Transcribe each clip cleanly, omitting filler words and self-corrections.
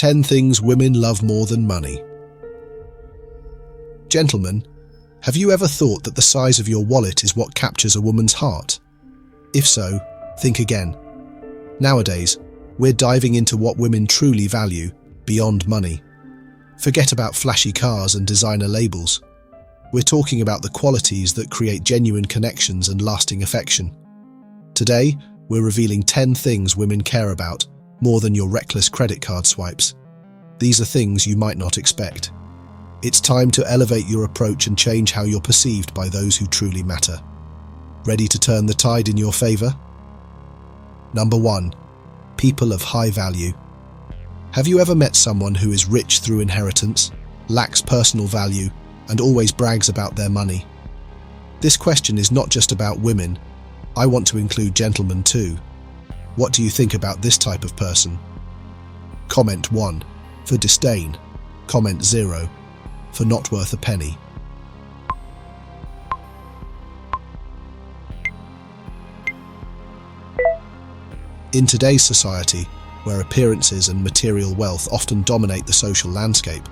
10 things women love more than money. Gentlemen, have you ever thought that the size of your wallet is what captures a woman's heart? If so, think again. Nowadays, we're diving into what women truly value beyond money. Forget about flashy cars and designer labels. We're talking about the qualities that create genuine connections and lasting affection. Today, we're revealing 10 things women care about more than your reckless credit card swipes. These are things you might not expect. It's time to elevate your approach and change how you're perceived by those who truly matter. Ready to turn the tide in your favor? Number 1. People of high value. Have you ever met someone who is rich through inheritance, lacks personal value, and always brags about their money? This question is not just about women. I want to include gentlemen too. What do you think about this type of person? Comment 1 for disdain. Comment 0 for not worth a penny. In today's society, where appearances and material wealth often dominate the social landscape,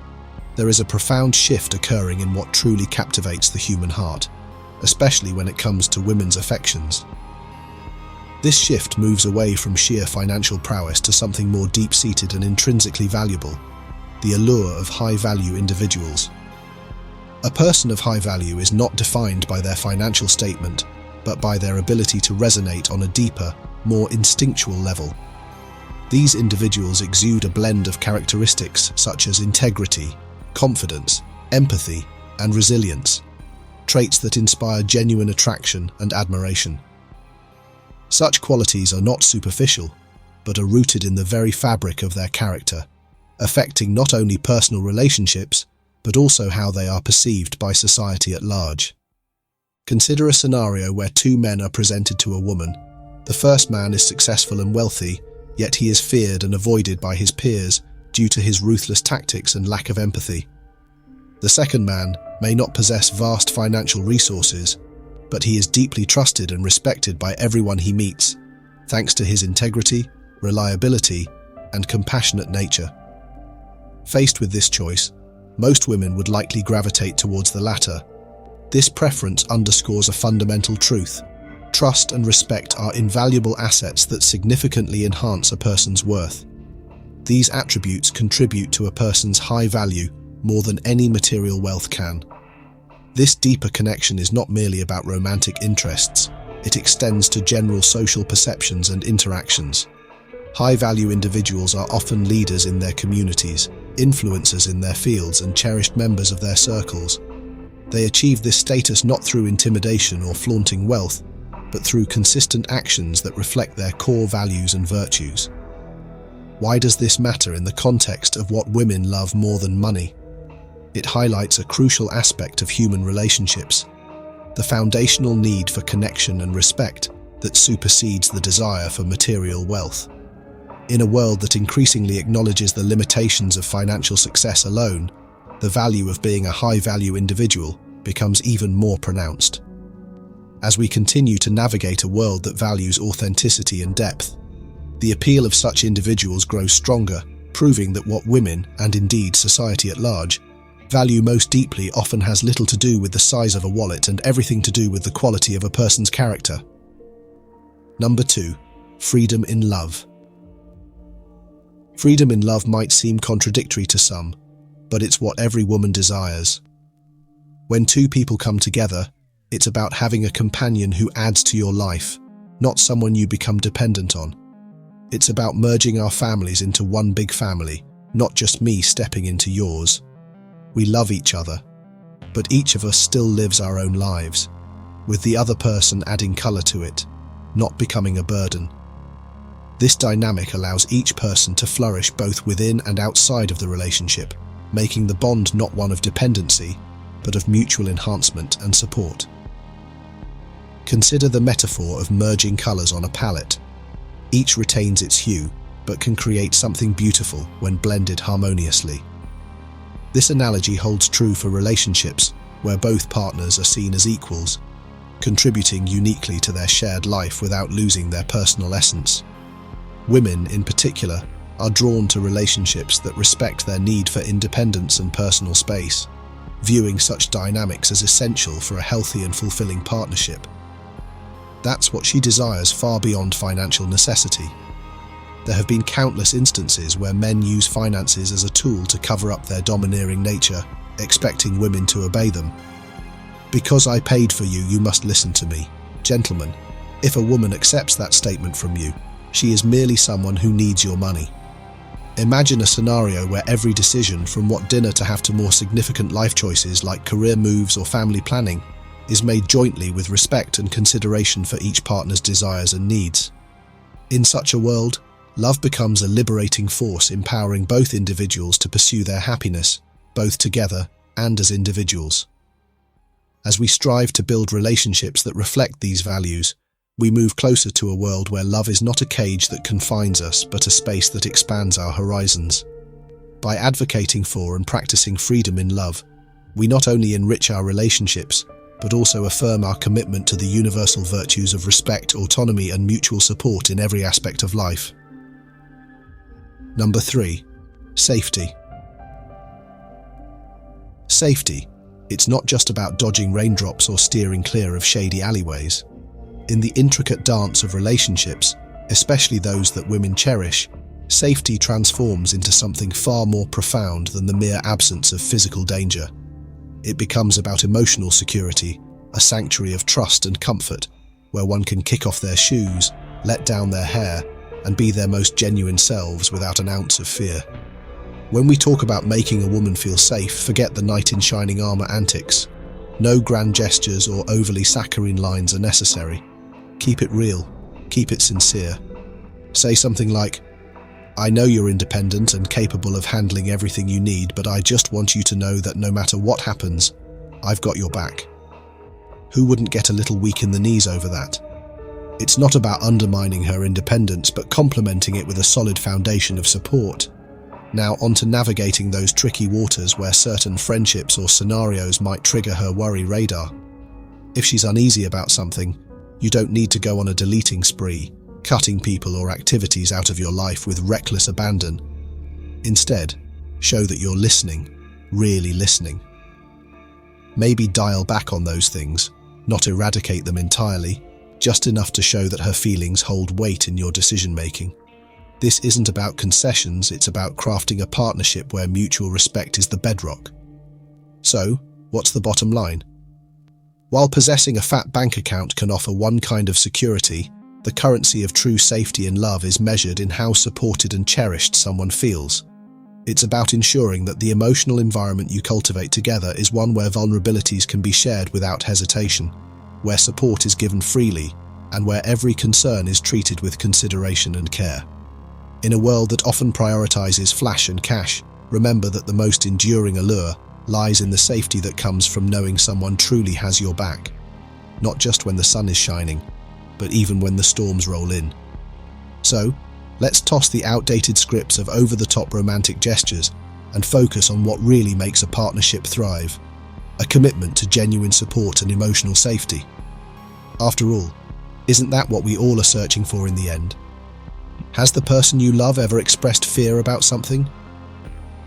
there is a profound shift occurring in what truly captivates the human heart, especially when it comes to women's affections. This shift moves away from sheer financial prowess to something more deep-seated and intrinsically valuable: the allure of high-value individuals. A person of high value is not defined by their financial statement, but by their ability to resonate on a deeper, more instinctual level. These individuals exude a blend of characteristics such as integrity, confidence, empathy, and resilience, traits that inspire genuine attraction and admiration. Such qualities are not superficial, but are rooted in the very fabric of their character, affecting not only personal relationships, but also how they are perceived by society at large. Consider a scenario where two men are presented to a woman. The first man is successful and wealthy, yet he is feared and avoided by his peers due to his ruthless tactics and lack of empathy. The second man may not possess vast financial resources, but he is deeply trusted and respected by everyone he meets, thanks to his integrity, reliability, and compassionate nature. Faced with this choice, most women would likely gravitate towards the latter. This preference underscores a fundamental truth: trust and respect are invaluable assets that significantly enhance a person's worth. These attributes contribute to a person's high value more than any material wealth can. This deeper connection is not merely about romantic interests, it extends to general social perceptions and interactions. High-value individuals are often leaders in their communities, influencers in their fields, and cherished members of their circles. They achieve this status not through intimidation or flaunting wealth, but through consistent actions that reflect their core values and virtues. Why does this matter in the context of what women love more than money? It highlights a crucial aspect of human relationships: the foundational need for connection and respect that supersedes the desire for material wealth. In a world that increasingly acknowledges the limitations of financial success alone, the value of being a high-value individual becomes even more pronounced. As we continue to navigate a world that values authenticity and depth, the appeal of such individuals grows stronger, proving that what women, and indeed society at large, value most deeply often has little to do with the size of a wallet and everything to do with the quality of a person's character. Number 2. Freedom in love. Freedom in love might seem contradictory to some, but it's what every woman desires. When two people come together, it's about having a companion who adds to your life, not someone you become dependent on. It's about merging our families into one big family, not just me stepping into yours. We love each other, but each of us still lives our own lives, with the other person adding color to it, not becoming a burden. This dynamic allows each person to flourish both within and outside of the relationship, making the bond not one of dependency, but of mutual enhancement and support. Consider the metaphor of merging colors on a palette. Each retains its hue, but can create something beautiful when blended harmoniously. This analogy holds true for relationships, where both partners are seen as equals, contributing uniquely to their shared life without losing their personal essence. Women, in particular, are drawn to relationships that respect their need for independence and personal space, viewing such dynamics as essential for a healthy and fulfilling partnership. That's what she desires far beyond financial necessity. There have been countless instances where men use finances as a tool to cover up their domineering nature, expecting women to obey them. "Because I paid for you, you must listen to me." Gentlemen, if a woman accepts that statement from you, she is merely someone who needs your money. Imagine a scenario where every decision, from what dinner to have to more significant life choices like career moves or family planning, is made jointly with respect and consideration for each partner's desires and needs. In such a world, love becomes a liberating force, empowering both individuals to pursue their happiness, both together and as individuals. As we strive to build relationships that reflect these values, we move closer to a world where love is not a cage that confines us, but a space that expands our horizons. By advocating for and practicing freedom in love, we not only enrich our relationships, but also affirm our commitment to the universal virtues of respect, autonomy, and mutual support in every aspect of life. Number 3. Safety. Safety. It's not just about dodging raindrops or steering clear of shady alleyways. In the intricate dance of relationships, especially those that women cherish, safety transforms into something far more profound than the mere absence of physical danger. It becomes about emotional security, a sanctuary of trust and comfort, where one can kick off their shoes, let down their hair, and be their most genuine selves without an ounce of fear. When we talk about making a woman feel safe, forget the knight in shining armor antics. No grand gestures or overly saccharine lines are necessary. Keep it real, keep it sincere. Say something like, "I know you're independent and capable of handling everything you need, but I just want you to know that no matter what happens, I've got your back." Who wouldn't get a little weak in the knees over that? It's not about undermining her independence, but complementing it with a solid foundation of support. Now on to navigating those tricky waters where certain friendships or scenarios might trigger her worry radar. If she's uneasy about something, you don't need to go on a deleting spree, cutting people or activities out of your life with reckless abandon. Instead, show that you're listening, really listening. Maybe dial back on those things, not eradicate them entirely, just enough to show that her feelings hold weight in your decision-making. This isn't about concessions, it's about crafting a partnership where mutual respect is the bedrock. So, what's the bottom line? While possessing a fat bank account can offer one kind of security, the currency of true safety in love is measured in how supported and cherished someone feels. It's about ensuring that the emotional environment you cultivate together is one where vulnerabilities can be shared without hesitation, where support is given freely, and where every concern is treated with consideration and care. In a world that often prioritizes flash and cash, remember that the most enduring allure lies in the safety that comes from knowing someone truly has your back. Not just when the sun is shining, but even when the storms roll in. So, let's toss the outdated scripts of over-the-top romantic gestures and focus on what really makes a partnership thrive: a commitment to genuine support and emotional safety. After all, isn't that what we all are searching for in the end? Has the person you love ever expressed fear about something?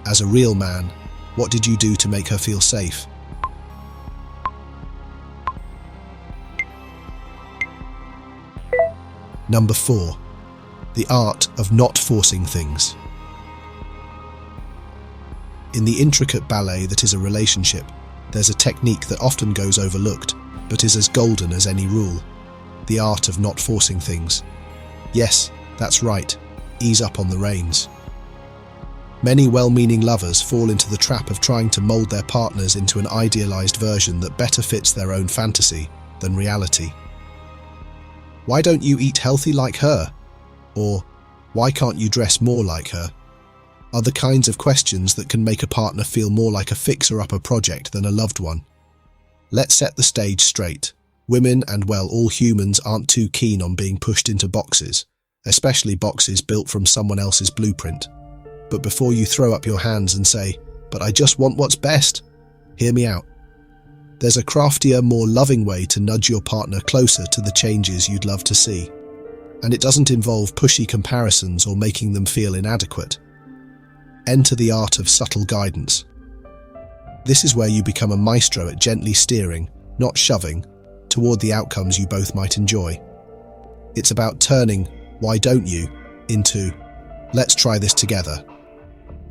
As a real man, what did you do to make her feel safe? Number 4. The art of not forcing things. In the intricate ballet that is a relationship, there's a technique that often goes overlooked, but is as golden as any rule: the art of not forcing things. Yes, that's right, ease up on the reins. Many well-meaning lovers fall into the trap of trying to mold their partners into an idealized version that better fits their own fantasy than reality. Why don't you eat healthy like her? Or, why can't you dress more like her? Are the kinds of questions that can make a partner feel more like a fixer-upper project than a loved one. Let's set the stage straight. Women, and well, all humans, aren't too keen on being pushed into boxes, especially boxes built from someone else's blueprint. But before you throw up your hands and say, "But I just want what's best," hear me out. There's a craftier, more loving way to nudge your partner closer to the changes you'd love to see. And it doesn't involve pushy comparisons or making them feel inadequate. Enter the art of subtle guidance. This is where you become a maestro at gently steering, not shoving, toward the outcomes you both might enjoy. It's about turning "why don't you" into "let's try this together."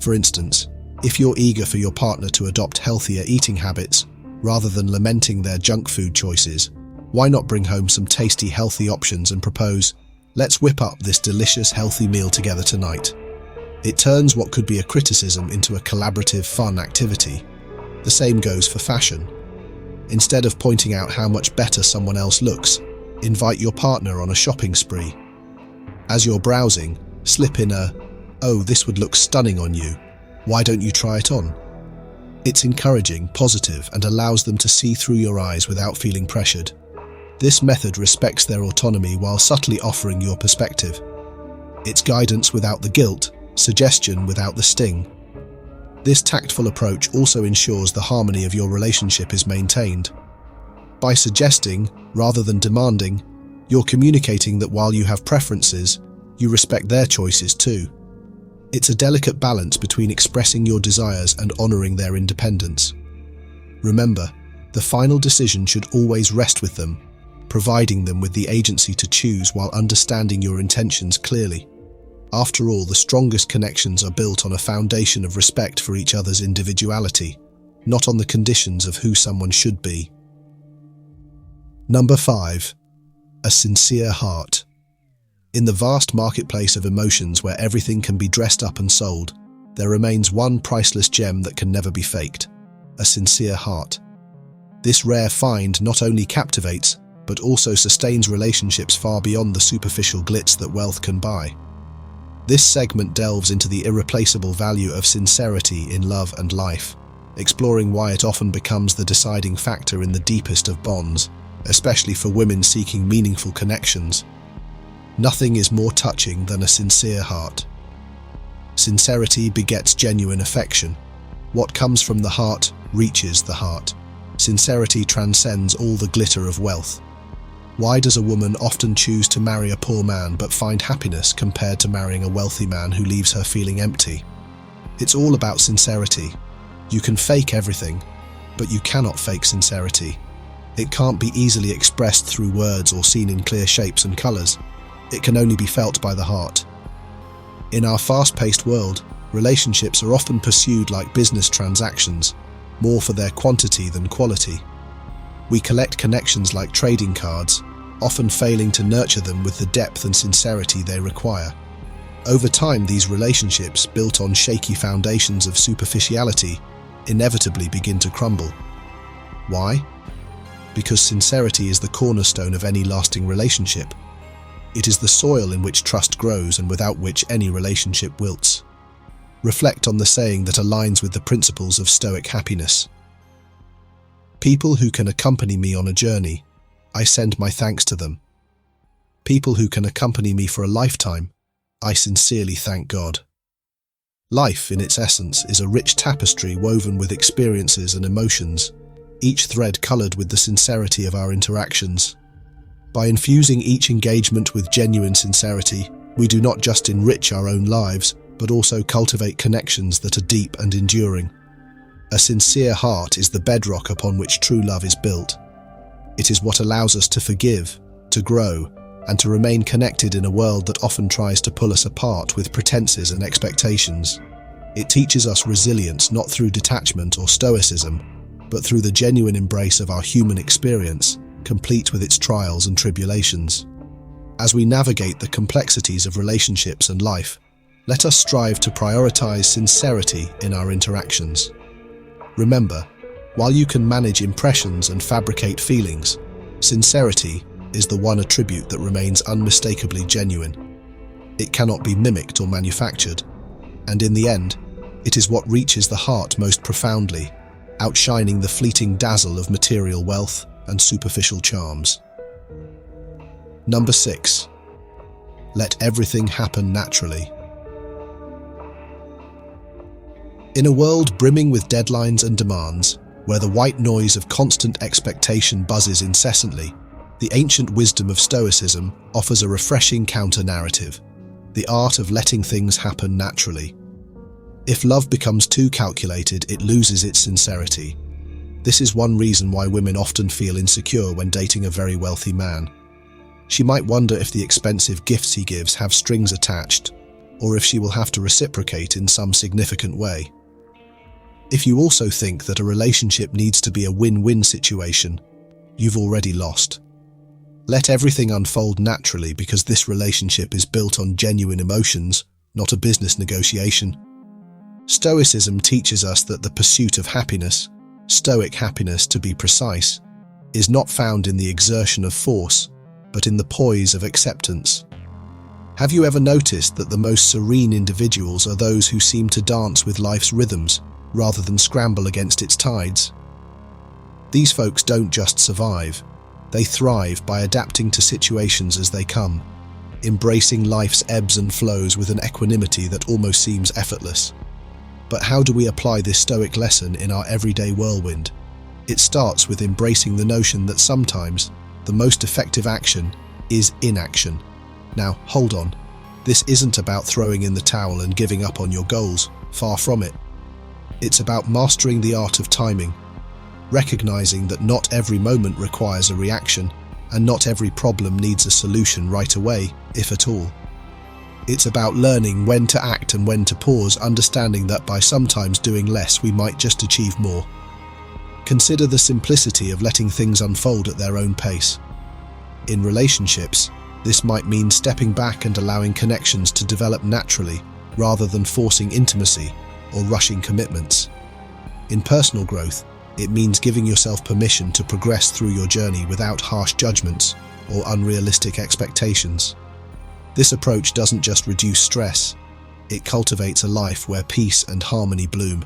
For instance, if you're eager for your partner to adopt healthier eating habits, rather than lamenting their junk food choices, why not bring home some tasty, healthy options and propose, "let's whip up this delicious, healthy meal together tonight." It turns what could be a criticism into a collaborative, fun activity. The same goes for fashion. Instead of pointing out how much better someone else looks, invite your partner on a shopping spree. As you're browsing, slip in a, "oh, this would look stunning on you. Why don't you try it on?" It's encouraging, positive, and allows them to see through your eyes without feeling pressured. This method respects their autonomy while subtly offering your perspective. It's guidance without the guilt, suggestion without the sting. This tactful approach also ensures the harmony of your relationship is maintained. By suggesting, rather than demanding, you're communicating that while you have preferences, you respect their choices too. It's a delicate balance between expressing your desires and honoring their independence. Remember, the final decision should always rest with them, providing them with the agency to choose while understanding your intentions clearly. After all, the strongest connections are built on a foundation of respect for each other's individuality, not on the conditions of who someone should be. Number 5. A sincere heart. In the vast marketplace of emotions where everything can be dressed up and sold, there remains one priceless gem that can never be faked: a sincere heart. This rare find not only captivates, but also sustains relationships far beyond the superficial glitz that wealth can buy. This segment delves into the irreplaceable value of sincerity in love and life, exploring why it often becomes the deciding factor in the deepest of bonds, especially for women seeking meaningful connections. Nothing is more touching than a sincere heart. Sincerity begets genuine affection. What comes from the heart reaches the heart. Sincerity transcends all the glitter of wealth. Why does a woman often choose to marry a poor man but find happiness compared to marrying a wealthy man who leaves her feeling empty? It's all about sincerity. You can fake everything, but you cannot fake sincerity. It can't be easily expressed through words or seen in clear shapes and colours. It can only be felt by the heart. In our fast-paced world, relationships are often pursued like business transactions, more for their quantity than quality. We collect connections like trading cards, often failing to nurture them with the depth and sincerity they require. Over time, these relationships, built on shaky foundations of superficiality, inevitably begin to crumble. Why? Because sincerity is the cornerstone of any lasting relationship. It is the soil in which trust grows and without which any relationship wilts. Reflect on the saying that aligns with the principles of Stoic happiness. People who can accompany me on a journey, I send my thanks to them. People who can accompany me for a lifetime, I sincerely thank God. Life, in its essence, is a rich tapestry woven with experiences and emotions, each thread coloured with the sincerity of our interactions. By infusing each engagement with genuine sincerity, we do not just enrich our own lives, but also cultivate connections that are deep and enduring. A sincere heart is the bedrock upon which true love is built. It is what allows us to forgive, to grow, and to remain connected in a world that often tries to pull us apart with pretenses and expectations. It teaches us resilience not through detachment or stoicism, but through the genuine embrace of our human experience, complete with its trials and tribulations. As we navigate the complexities of relationships and life, let us strive to prioritize sincerity in our interactions. Remember, while you can manage impressions and fabricate feelings, sincerity is the one attribute that remains unmistakably genuine. It cannot be mimicked or manufactured, and in the end, it is what reaches the heart most profoundly, outshining the fleeting dazzle of material wealth and superficial charms. Number 6. Let everything happen naturally. In a world brimming with deadlines and demands, where the white noise of constant expectation buzzes incessantly, The ancient wisdom of Stoicism offers a refreshing counter-narrative, the art of letting things happen naturally. If love becomes too calculated, it loses its sincerity. This is one reason why women often feel insecure when dating a very wealthy man. She might wonder if the expensive gifts he gives have strings attached, or if she will have to reciprocate in some significant way. If you also think that a relationship needs to be a win-win situation, you've already lost. Let everything unfold naturally, because this relationship is built on genuine emotions, not a business negotiation. Stoicism teaches us that the pursuit of happiness, Stoic happiness to be precise, is not found in the exertion of force, but in the poise of acceptance. Have you ever noticed that the most serene individuals are those who seem to dance with life's rhythms rather than scramble against its tides? These folks don't just survive, they thrive by adapting to situations as they come, embracing life's ebbs and flows with an equanimity that almost seems effortless. But how do we apply this Stoic lesson in our everyday whirlwind? It starts with embracing the notion that sometimes the most effective action is inaction. Now, hold on. This isn't about throwing in the towel and giving up on your goals. Far from it. It's about mastering the art of timing, recognizing that not every moment requires a reaction, and not every problem needs a solution right away, if at all. It's about learning when to act and when to pause, understanding that by sometimes doing less, we might just achieve more. Consider the simplicity of letting things unfold at their own pace. In relationships, this might mean stepping back and allowing connections to develop naturally, rather than forcing intimacy or rushing commitments. In personal growth, it means giving yourself permission to progress through your journey without harsh judgments or unrealistic expectations. This approach doesn't just reduce stress, it cultivates a life where peace and harmony bloom.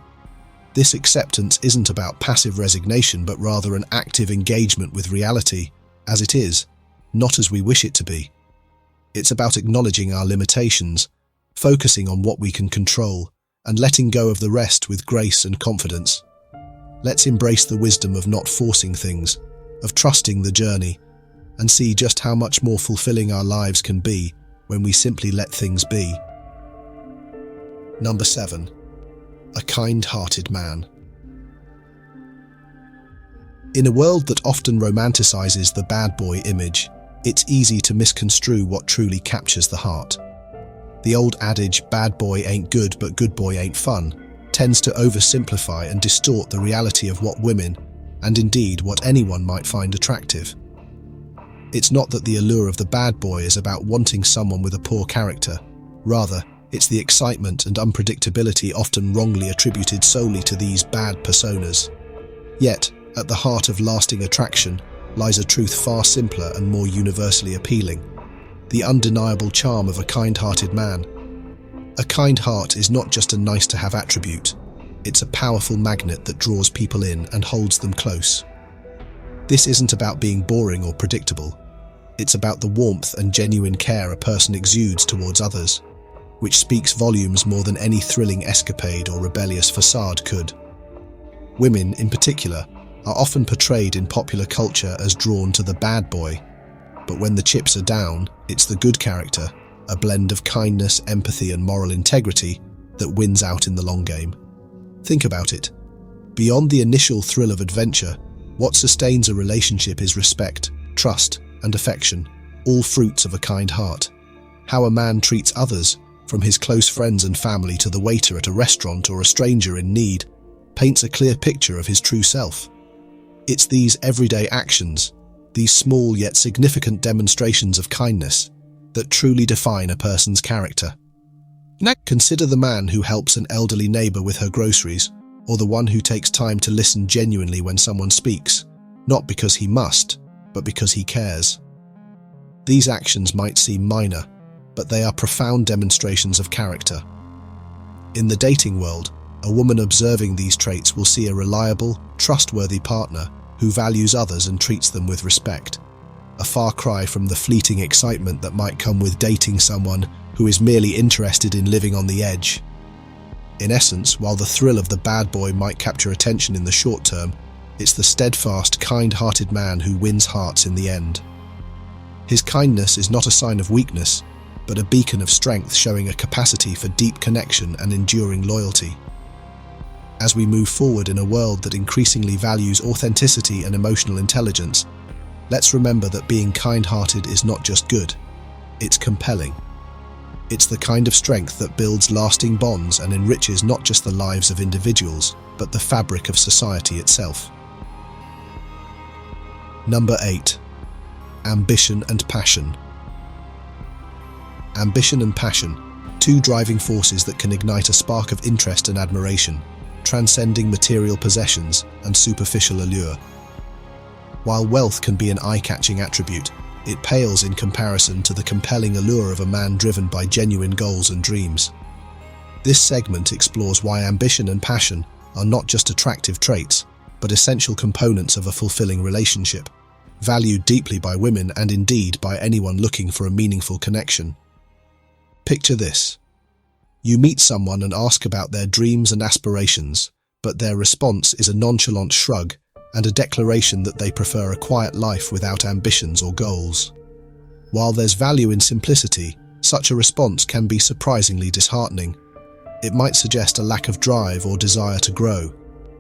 This acceptance isn't about passive resignation, but rather an active engagement with reality as it is, not as we wish it to be. It's about acknowledging our limitations, focusing on what we can control, and letting go of the rest with grace and confidence. Let's embrace the wisdom of not forcing things, of trusting the journey, and see just how much more fulfilling our lives can be when we simply let things be. Number 7. A kind-hearted man. In a world that often romanticizes the bad boy image, it's easy to misconstrue what truly captures the heart. The old adage, bad boy ain't good but good boy ain't fun, tends to oversimplify and distort the reality of what women, and indeed what anyone, might find attractive. It's not that the allure of the bad boy is about wanting someone with a poor character. Rather, it's the excitement and unpredictability often wrongly attributed solely to these bad personas. Yet, at the heart of lasting attraction lies a truth far simpler and more universally appealing: the undeniable charm of a kind-hearted man. A kind heart is not just a nice-to-have attribute, it's a powerful magnet that draws people in and holds them close. This isn't about being boring or predictable. It's about the warmth and genuine care a person exudes towards others, which speaks volumes more than any thrilling escapade or rebellious facade could. Women, in particular, are often portrayed in popular culture as drawn to the bad boy, but when the chips are down, it's the good character, a blend of kindness, empathy, and moral integrity, that wins out in the long game. Think about it. Beyond the initial thrill of adventure, what sustains a relationship is respect, trust, and affection, all fruits of a kind heart. How a man treats others, from his close friends and family to the waiter at a restaurant or a stranger in need, paints a clear picture of his true self. It's these everyday actions, these small yet significant demonstrations of kindness, that truly define a person's character. Next, consider the man who helps an elderly neighbor with her groceries, or the one who takes time to listen genuinely when someone speaks, not because he must, but because he cares. These actions might seem minor, but they are profound demonstrations of character. In the dating world, a woman observing these traits will see a reliable, trustworthy partner who values others and treats them with respect. A far cry from the fleeting excitement that might come with dating someone who is merely interested in living on the edge. In essence, while the thrill of the bad boy might capture attention in the short term, it's the steadfast, kind-hearted man who wins hearts in the end. His kindness is not a sign of weakness, but a beacon of strength showing a capacity for deep connection and enduring loyalty. As we move forward in a world that increasingly values authenticity and emotional intelligence, let's remember that being kind-hearted is not just good, it's compelling. It's the kind of strength that builds lasting bonds and enriches not just the lives of individuals, but the fabric of society itself. Number 8. Ambition and passion. Ambition and passion, two driving forces that can ignite a spark of interest and admiration, transcending material possessions and superficial allure. While wealth can be an eye-catching attribute, it pales in comparison to the compelling allure of a man driven by genuine goals and dreams. This segment explores why ambition and passion are not just attractive traits, but essential components of a fulfilling relationship, valued deeply by women and indeed by anyone looking for a meaningful connection. Picture this. You meet someone and ask about their dreams and aspirations, but their response is a nonchalant shrug and a declaration that they prefer a quiet life without ambitions or goals. While there's value in simplicity, such a response can be surprisingly disheartening. It might suggest a lack of drive or desire to grow,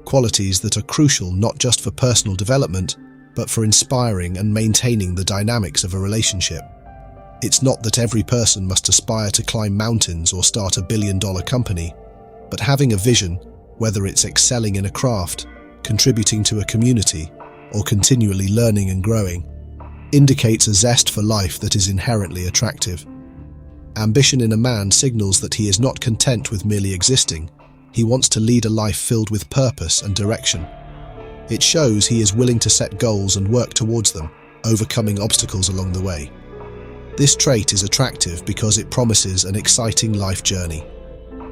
qualities that are crucial not just for personal development, but for inspiring and maintaining the dynamics of a relationship. It's not that every person must aspire to climb mountains or start a billion-dollar company, but having a vision, whether it's excelling in a craft, contributing to a community, or continually learning and growing, indicates a zest for life that is inherently attractive. Ambition in a man signals that he is not content with merely existing. He wants to lead a life filled with purpose and direction. It shows he is willing to set goals and work towards them, overcoming obstacles along the way. This trait is attractive because it promises an exciting life journey.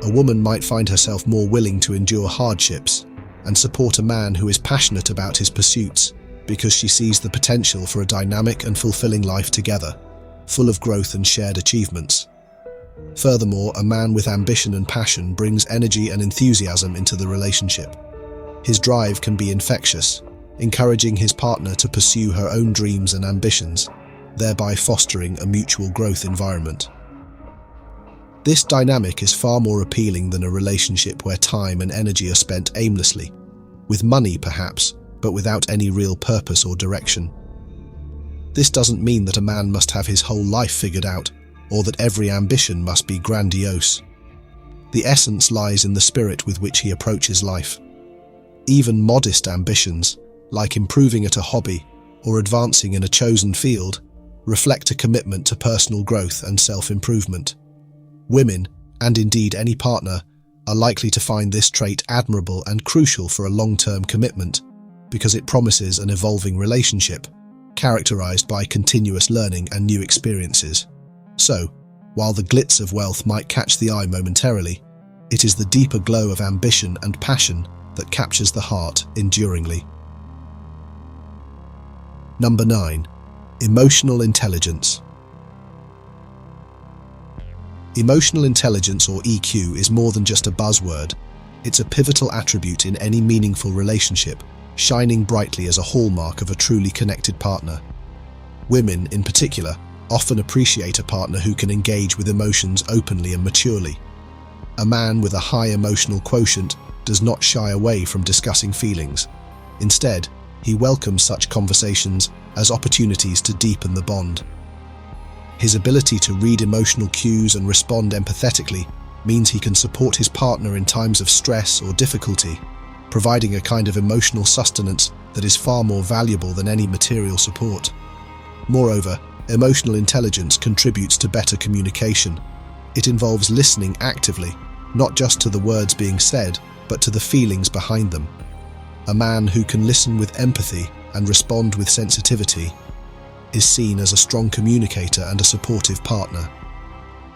A woman might find herself more willing to endure hardships and support a man who is passionate about his pursuits because she sees the potential for a dynamic and fulfilling life together, full of growth and shared achievements. Furthermore, a man with ambition and passion brings energy and enthusiasm into the relationship. His drive can be infectious, encouraging his partner to pursue her own dreams and ambitions, thereby fostering a mutual growth environment. This dynamic is far more appealing than a relationship where time and energy are spent aimlessly, with money perhaps, but without any real purpose or direction. This doesn't mean that a man must have his whole life figured out, or that every ambition must be grandiose. The essence lies in the spirit with which he approaches life. Even modest ambitions, like improving at a hobby or advancing in a chosen field, reflect a commitment to personal growth and self-improvement. Women, and indeed any partner, are likely to find this trait admirable and crucial for a long-term commitment because it promises an evolving relationship, characterized by continuous learning and new experiences. So, while the glitz of wealth might catch the eye momentarily, it is the deeper glow of ambition and passion that captures the heart enduringly. Number 9. Emotional intelligence. Emotional intelligence, or EQ, is more than just a buzzword. It's a pivotal attribute in any meaningful relationship, shining brightly as a hallmark of a truly connected partner. Women, in particular, often appreciate a partner who can engage with emotions openly and maturely. A man with a high emotional quotient does not shy away from discussing feelings. Instead, he welcomes such conversations as opportunities to deepen the bond. His ability to read emotional cues and respond empathetically means he can support his partner in times of stress or difficulty, providing a kind of emotional sustenance that is far more valuable than any material support. Moreover, emotional intelligence contributes to better communication. It involves listening actively, not just to the words being said, but to the feelings behind them. A man who can listen with empathy and respond with sensitivity is seen as a strong communicator and a supportive partner.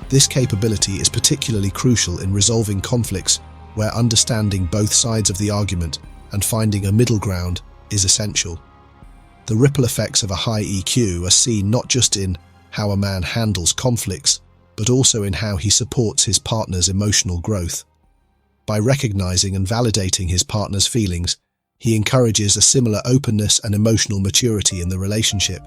This capability is particularly crucial in resolving conflicts where understanding both sides of the argument and finding a middle ground is essential. The ripple effects of a high EQ are seen not just in how a man handles conflicts, but also in how he supports his partner's emotional growth. By recognizing and validating his partner's feelings, he encourages a similar openness and emotional maturity in the relationship.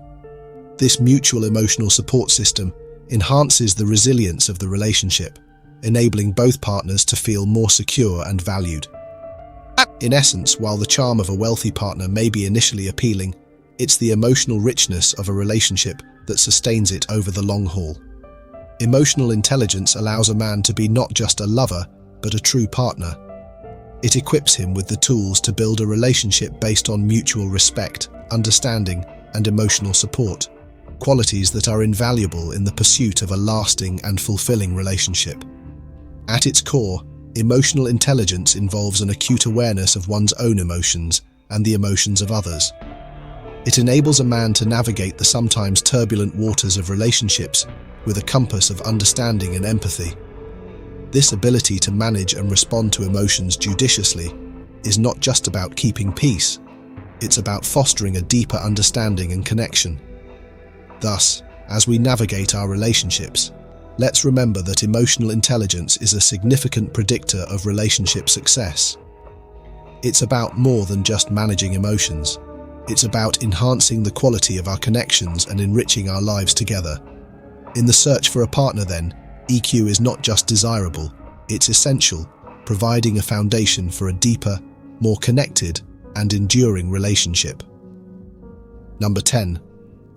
This mutual emotional support system enhances the resilience of the relationship, enabling both partners to feel more secure and valued. In essence, while the charm of a wealthy partner may be initially appealing, it's the emotional richness of a relationship that sustains it over the long haul. Emotional intelligence allows a man to be not just a lover, but a true partner. It equips him with the tools to build a relationship based on mutual respect, understanding, and emotional support, qualities that are invaluable in the pursuit of a lasting and fulfilling relationship. At its core, emotional intelligence involves an acute awareness of one's own emotions and the emotions of others. It enables a man to navigate the sometimes turbulent waters of relationships with a compass of understanding and empathy. This ability to manage and respond to emotions judiciously is not just about keeping peace, it's about fostering a deeper understanding and connection. Thus, as we navigate our relationships, let's remember that emotional intelligence is a significant predictor of relationship success. It's about more than just managing emotions. It's about enhancing the quality of our connections and enriching our lives together. In the search for a partner, then, EQ is not just desirable, it's essential, providing a foundation for a deeper, more connected, and enduring relationship. Number 10.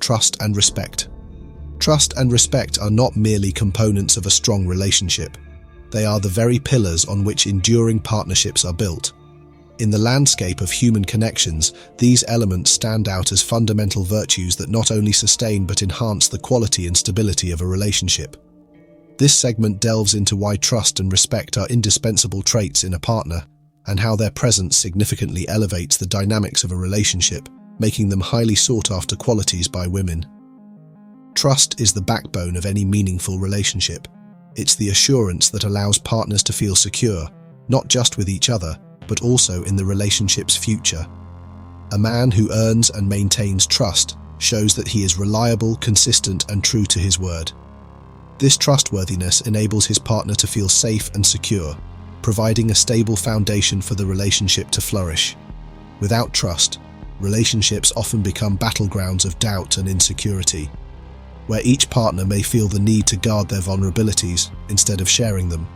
Trust and respect. Trust and respect are not merely components of a strong relationship. They are the very pillars on which enduring partnerships are built. In the landscape of human connections, these elements stand out as fundamental virtues that not only sustain but enhance the quality and stability of a relationship. This segment delves into why trust and respect are indispensable traits in a partner, and how their presence significantly elevates the dynamics of a relationship, making them highly sought-after qualities by women. Trust is the backbone of any meaningful relationship. It's the assurance that allows partners to feel secure, not just with each other, but also in the relationship's future. A man who earns and maintains trust shows that he is reliable, consistent, and true to his word. This trustworthiness enables his partner to feel safe and secure, providing a stable foundation for the relationship to flourish. Without trust, relationships often become battlegrounds of doubt and insecurity, where each partner may feel the need to guard their vulnerabilities instead of sharing them.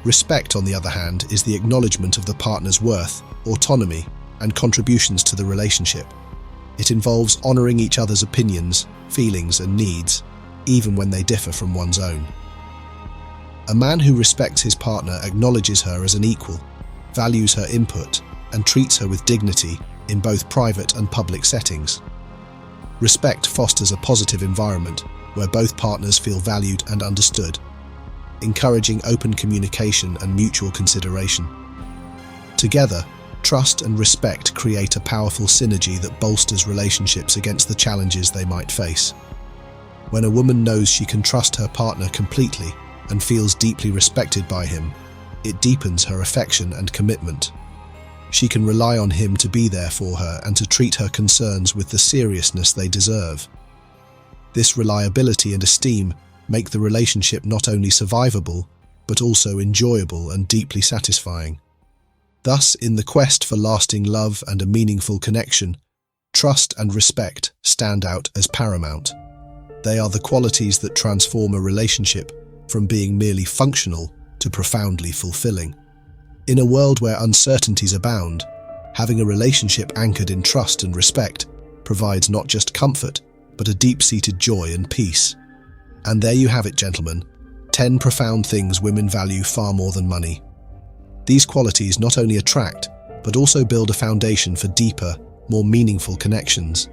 Respect, on the other hand, is the acknowledgement of the partner's worth, autonomy, and contributions to the relationship. It involves honoring each other's opinions, feelings, and needs, even when they differ from one's own. A man who respects his partner acknowledges her as an equal, values her input, and treats her with dignity in both private and public settings. Respect fosters a positive environment where both partners feel valued and understood, encouraging open communication and mutual consideration. Together, trust and respect create a powerful synergy that bolsters relationships against the challenges they might face. When a woman knows she can trust her partner completely and feels deeply respected by him, it deepens her affection and commitment. She can rely on him to be there for her and to treat her concerns with the seriousness they deserve. This reliability and esteem make the relationship not only survivable, but also enjoyable and deeply satisfying. Thus, in the quest for lasting love and a meaningful connection, trust and respect stand out as paramount. They are the qualities that transform a relationship from being merely functional to profoundly fulfilling. In a world where uncertainties abound, having a relationship anchored in trust and respect provides not just comfort, but a deep-seated joy and peace. And there you have it, gentlemen, 10 profound things women value far more than money. These qualities not only attract, but also build a foundation for deeper, more meaningful connections.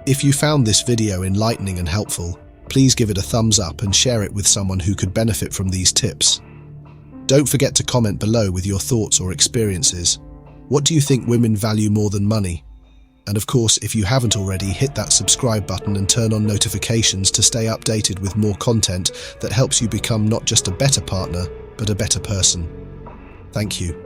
If you found this video enlightening and helpful, please give it a thumbs up and share it with someone who could benefit from these tips. Don't forget to comment below with your thoughts or experiences. What do you think women value more than money? And of course, if you haven't already, hit that subscribe button and turn on notifications to stay updated with more content that helps you become not just a better partner, but a better person. Thank you.